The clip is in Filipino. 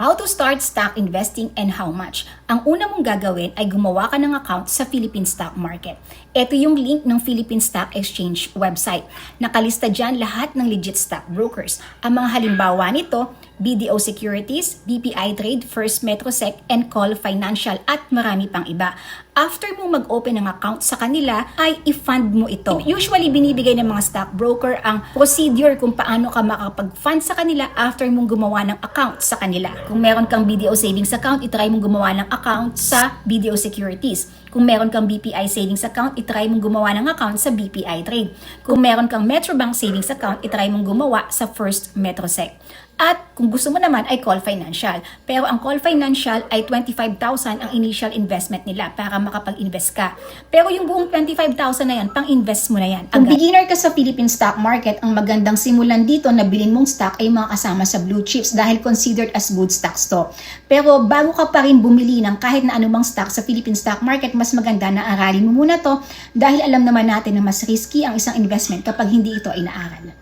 How to start stock investing and how much? Ang una mong gagawin ay gumawa ka ng account sa Philippine Stock Market. Ito yung link ng Philippine Stock Exchange website. Nakalista dyan lahat ng legit stock brokers. Ang mga halimbawa nito, BDO Securities, BPI Trade, First Metrosec, and Call Financial at marami pang iba. After mo mag-open ng account sa kanila, ay i-fund mo ito. Usually, binibigay ng mga stockbroker ang procedure kung paano ka makapag-fund sa kanila after mong gumawa ng account sa kanila. Kung meron kang BDO Savings Account, itry mong gumawa ng account sa BDO Securities. Kung meron kang BPI Savings Account, itry mong gumawa ng account sa BPI Trade. Kung meron kang Metrobank Savings Account, itry mong gumawa sa First Metrosec. At kung gusto mo naman ay Call Financial. Pero ang Call Financial ay 25,000 ang initial investment nila para makapag-invest ka. Pero yung buong 25,000 na yan, pang-invest mo na yan. Kung beginner ka sa Philippine Stock Market, ang magandang simulan dito na bilhin mong stock ay mga kasama sa blue chips dahil considered as good stocks to. Pero bago ka pa rin bumili ng kahit na anumang stock sa Philippine Stock Market, mas maganda na aralin mo muna to dahil alam naman natin na mas risky ang isang investment kapag hindi ito ay naaral.